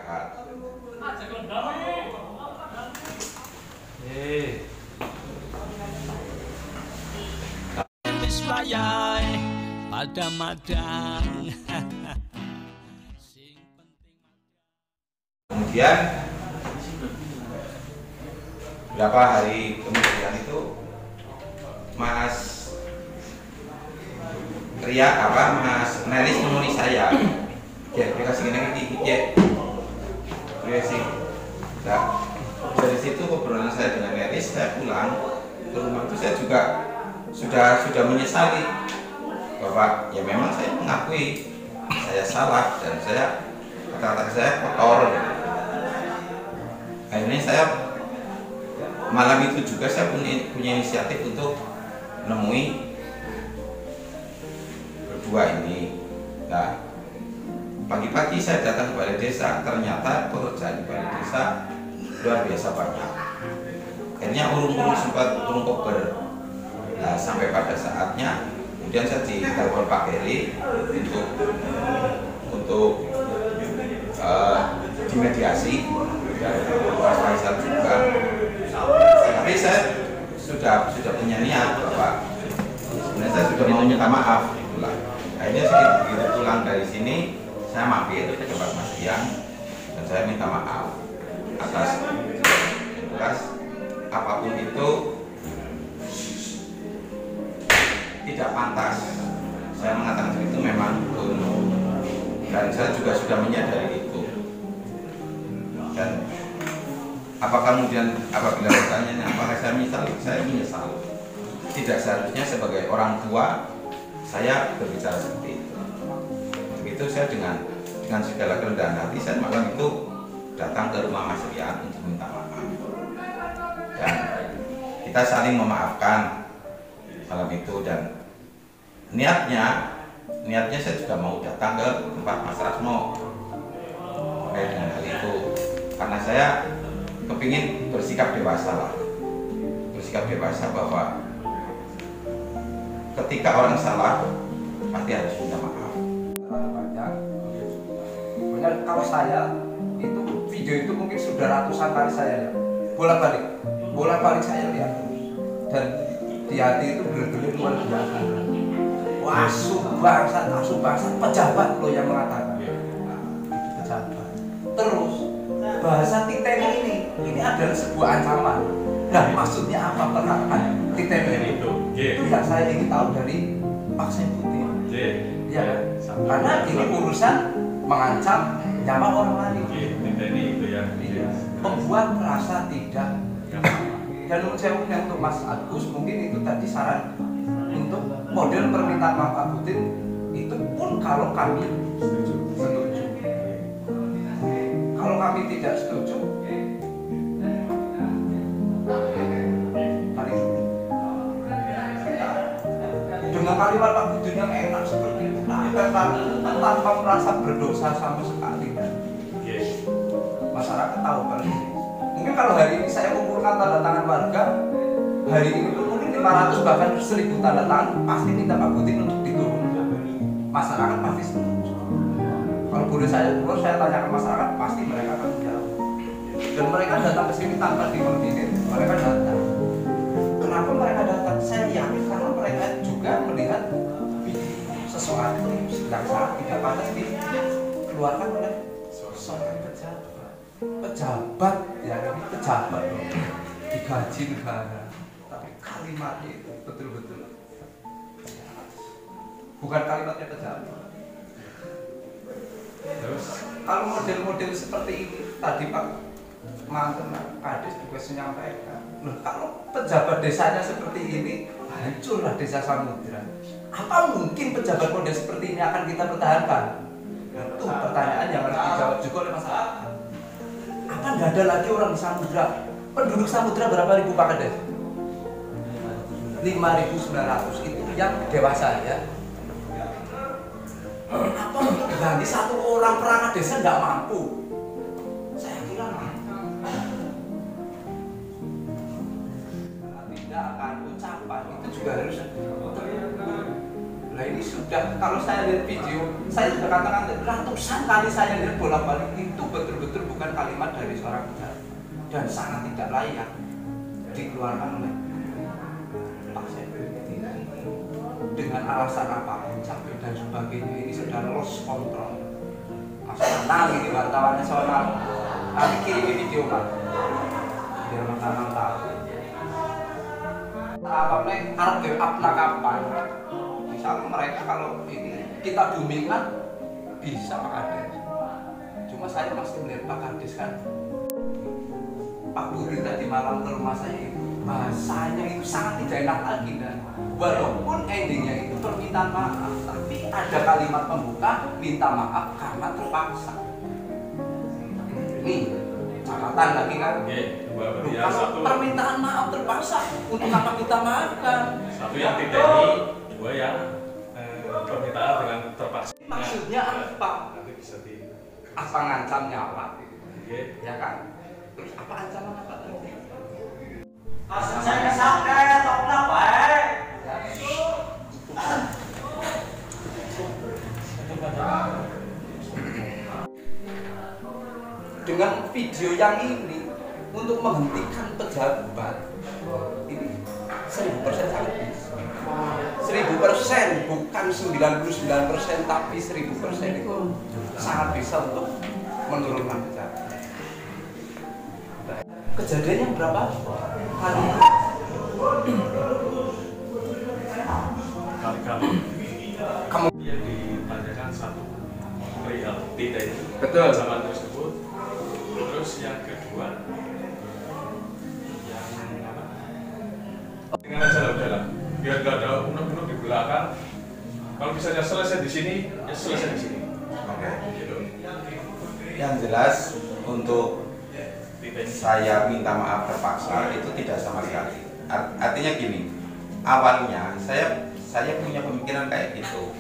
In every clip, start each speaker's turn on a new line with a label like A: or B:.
A: masyarakat.
B: Pada madang.
A: Kemudian berapa hari kemudian itu Mas Neris nemui saya. Ya, dikasih gini ya sih. Nah, dari situ obrolan saya dengan Neris, saya pulang ke rumah itu saya juga sudah menyesali bahwa ya memang saya mengakui saya salah dan kata-kata saya kotor. Akhirnya saya malam itu juga saya punya inisiatif untuk menemui berdua ini. Nah, pagi-pagi saya datang ke balai desa, ternyata pekerjaan di balai desa luar biasa banyak. Akhirnya urung-urung sempat urung kober. Nah, sampai pada saatnya kemudian saya ditelepon Pak Heri untuk dimediasi dari Mas Faisal juga. Tapi saya sudah punya niat bahwa sebenarnya saya sudah mau minta maaf itulah. Akhirnya begitu pulang dari sini saya mampir ke tempat Mas Dian dan saya minta maaf atas apapun itu tidak pantas. Saya mengatakan itu memang dan saya juga sudah menyadari itu. Dan apakah kemudian apabila pertanyaannya apakah saya menyesal? Tidak seharusnya sebagai orang tua saya berbicara seperti itu. Begitu saya dengan segala kerendahan hati saya malam itu datang ke rumah Mas Rian untuk minta maaf. Dan kita saling memaafkan malam itu dan niatnya saya juga mau datang ke tempat Mas Rasmo terkait dengan hal itu karena saya kepingin bersikap dewasa bahwa ketika orang salah pasti harus minta maaf.
C: Banyak. Benar, kalau saya itu video itu mungkin sudah ratusan kali saya lihat bolak-balik saya lihat dan di hati itu bergelir luar biasa. Asuh bangsa pejabat loh yang mengatakan itu pejabat. Terus bahasa titeni ini adalah sebuah ancaman. Nah, maksudnya apa perkataan titeni itu? Tidak saya ingin tahu dari Pak Saifuddin. Ya kan? Karena ini urusan mengancam nyawa orang lain.
D: Titeni itu ya.
C: Membuat rasa tidak. Dan menurut saya untuk Mas Agus mungkin itu tadi saran untuk model permintaan maaf Pak Putin itu pun kalau kami setuju. Kalau kami tidak setuju, dengan kalimat Pak Putin yang enak seperti itu, tanpa merasa berdosa sama sekali. Masyarakat tahu kali. Mungkin kalau hari ini saya kumpulkan tanda tangan warga, hari ini pun mungkin 500 bahkan 1000 tanda tangan pasti minta Pak Putin untuk diturunkan. Masyarakat pasti setuju. Kalau boleh saya tanyakan masyarakat, pasti mereka akan menjawab. Dan mereka datang ke sini tanpa dikoordinir, mereka datang. Kenapa mereka datang? Saya yakin karena mereka juga melihat sesuatu yang sangat tidak pantas dikeluarkan oleh seorang pejabat ya, ini pejabat loh, digaji negara, tapi kalimatnya itu betul-betul bukan kalimatnya pejabat. Terus kalau model-model seperti ini tadi Pak mantan Kades juga menyampaikan, loh kalau pejabat desanya seperti ini hancurlah desa Samudra. Apa mungkin pejabat model seperti ini akan kita pertahankan? Itu pertanyaan yang harus dijawab juga oleh masyarakat. Apa nggak ada lagi orang di Samudra? Penduduk Samudra berapa ribu Pak Kades? 5.900 itu yang dewasa ya. Apa ganti satu orang perangkat desa nggak mampu? Saya kira mampu. Tindakan, ucapan itu juga harus. Nah ini sudah sudah, kalau saya lihat video, saya sudah katakan ratusan kali saya lihat bolak-balik itu betul-betul bukan kalimat dari seorang pejabat dan sangat tidak layak dikeluarkan oleh Pak Sekuti dengan alasan apapun sampai dan sebagainya. Ini sudah lost control. Mas Nanang ini wartawan nasional, nanti kirimi video Pak biar Mas Nanang tahu apa nih harap give up kapan. Misalnya mereka kalau ini kita boomingkan bisa Pak Kades, cuma saya masih melihat Pak Kades kan Pak Budi tadi malam ke rumah saya itu bahasanya itu sangat tidak enak lagi, dan walaupun endingnya itu permintaan maaf, tapi ada kalimat pembuka minta maaf karena terpaksa. Nih catatan lagi kan, kalau permintaan maaf terpaksa untuk apa kita maafkan?
D: Satu yang tidak ini, dua yang permintaan dengan terpaksa.
C: Maksudnya apa?
D: Nanti bisa di
C: Apa ngancam nyawa?
D: Oke.
C: Ya kan? Terus apa ancaman apa tadi?
E: Maksud saya sampai topnya baik.
C: Dengan video yang ini untuk menghentikan pejabat ini 1000% sangat bisa. 1000% bukan 99% tapi 1000% itu sangat bisa untuk menurunkan pejabat. Kejadiannya berapa kali?
D: Kali-kali
C: Kamu
D: yang ditanyakan satu perihal tidak itu
C: Betul.
D: zaman tersebut. Terus yang kedua yang apa? Dengan aja lah udahlah, biar gak ada unek-unek di belakang. Kalau misalnya selesai di sini, ya selesai di sini.
A: Oke.
D: Gitu.
A: Yang jelas untuk
D: Tidak ini.
A: saya minta maaf terpaksa itu tidak sama sekali. Artinya gini, awalnya saya punya pemikiran kayak gitu,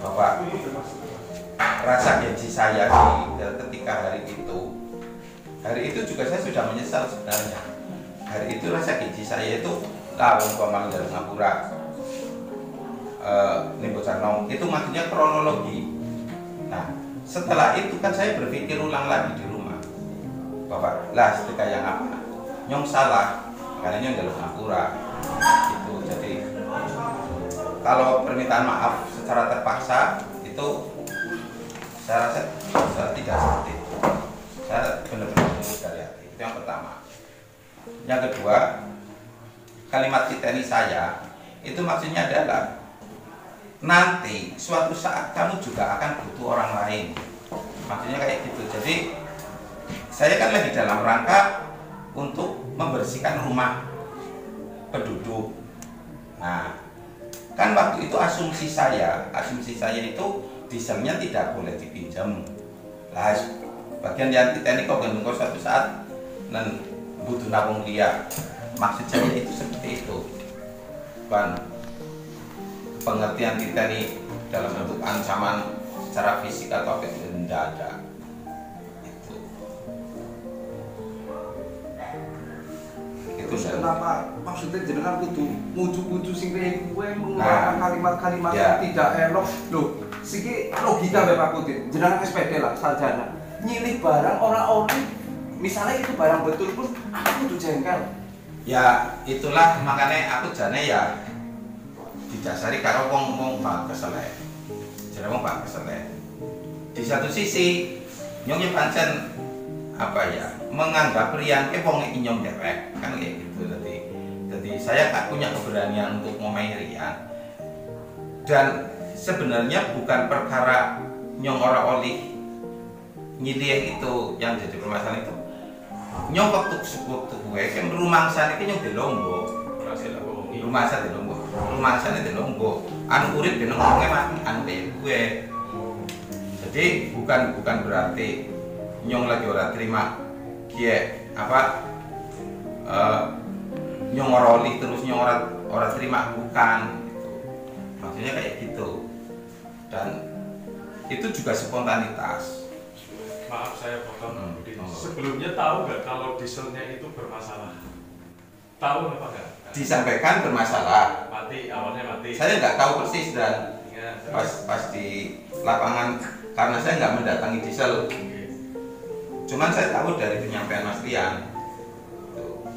A: bahwa rasa gengsi saya ketika hari itu juga saya sudah menyesal sebenarnya. Hari itu rasa gengsi saya itu lawan Paman dari Singapura, Nimbo Sarnong, itu maksudnya kronologi. Nah, setelah itu kan saya berpikir ulang lagi di rumah, bahwa lah sedekah yang apa? Nyong salah, karena nyong jalur Singapura. Itu jadi kalau permintaan maaf secara terpaksa itu saya rasa saya tidak seperti itu. Saya benar-benar tulus dari hati. Itu yang pertama. Yang kedua, kalimat titeni saya itu maksudnya adalah nanti suatu saat kamu juga akan butuh orang lain. Maksudnya kayak gitu. Jadi saya kan lagi dalam rangka untuk membersihkan rumah penduduk. Nah, kan waktu itu asumsi saya itu dieselnya tidak boleh dipinjam. Lah, bagian yang titeni kok gendong kok suatu saat dan butuh nabung dia. Maksud saya itu seperti itu. Bukan pengertian titeni dalam bentuk ancaman secara fisik atau apa itu tidak ada.
C: terus kenapa maksudnya jenengan kudu muju-muju sing kaya gue mengeluarkan kalimat-kalimat yang tidak elok loh. Siki logika Bapak Putin, jenengan SPD lah sarjana. Nyilih barang orang misalnya itu barang betul pun aku kudu jengkel.
A: Ya itulah makanya aku jane ya didasari karo wong bang keselek. Jadi wong bang keselek. Di satu sisi nyong pancen apa ya menganggap rian wong inyong derek kan kayak gitu. Jadi saya tak punya keberanian untuk ngomongin rian. Dan sebenarnya bukan perkara nyong ora oleh nyilih itu yang jadi permasalahan itu. Nyong waktu gue kan rumah sana itu nyong di Lombok. Rumah saya di Lombok. Rumah sana di Lombok. Anu urip di ngomongnya mati anu gue. Jadi bukan berarti nyong lagi ora terima kie apa nyong ora oleh terus nyong ora terima, bukan gitu. Maksudnya kayak gitu. Dan itu juga spontanitas.
D: Maaf saya potong. Sebelumnya tahu nggak kalau dieselnya itu bermasalah? Tahu apa nggak?
A: Disampaikan bermasalah.
D: Awalnya mati.
A: Saya nggak tahu persis dan
D: Ya,
A: pas di lapangan karena saya nggak mendatangi Diesel. Cuman saya tahu dari penyampaian Mas Rian.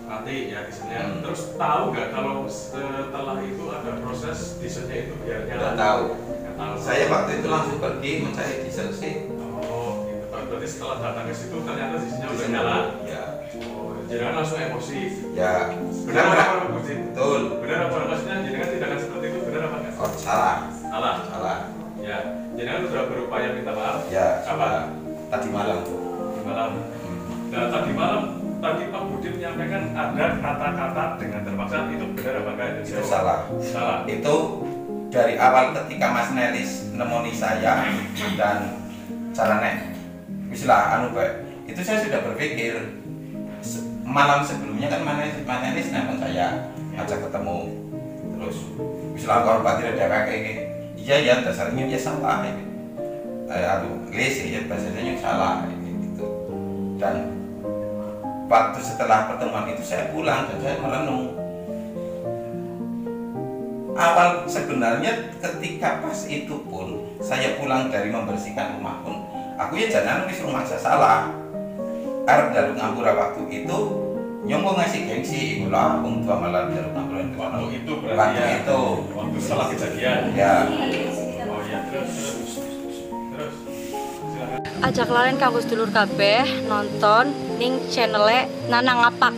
D: Nanti ya Dieselnya. Terus tahu nggak kalau setelah itu ada proses Dieselnya itu biar nyala?
A: Tidak tahu.
D: Nggak tahu.
A: Saya waktu itu langsung pergi mencari Diesel sih.
D: Oh, gitu. Berarti setelah datang ke situ ternyata Dieselnya udah
A: Dieselnya
D: nyala.
A: Ya.
D: Oh, jadi kan langsung emosi.
A: Ya.
D: Benar apa emosi?
A: Betul.
D: Benar apa maksudnya? Jadi kan tindakan seperti itu benar apa enggak?
A: Oh, salah.
D: Salah.
A: Salah.
D: Ya. Jadi kan sudah berupaya minta maaf.
A: Ya.
D: Kapan?
A: Tadi malam.
D: Di malam. Nah, tadi malam tadi Pak Budi menyampaikan ada kata-kata dengan terpaksa, itu benar apa enggak?
A: Itu salah.
D: Salah.
A: Itu dari awal ketika Mas Nelis nemoni saya dan carane wislah anu baik. Itu saya sudah berpikir malam sebelumnya kan Mas Nelis nelfon saya ngajak ketemu. Terus wislah korban tidak ada kayak iya ya dasarnya dia salah ini. Aduh, lese ya bahasanya salah gitu. Dan waktu setelah pertemuan itu saya pulang dan saya merenung. Awal sebenarnya ketika pas itu pun saya pulang dari membersihkan rumah pun aku ya jangan wis rumah saya salah. Arep dalu ngapura waktu itu nyombo ngasih gengsi iku lah wong tua malah dalu ngapura itu.
D: Waktu itu berarti
A: Waktu
D: ya.
A: itu.
D: Waktu setelah kejadian.
A: Ya.
D: Oh iya, terus. Silakan.
F: Ajak lalen kanggo sedulur kabeh nonton ning channel Nanang Ngapak.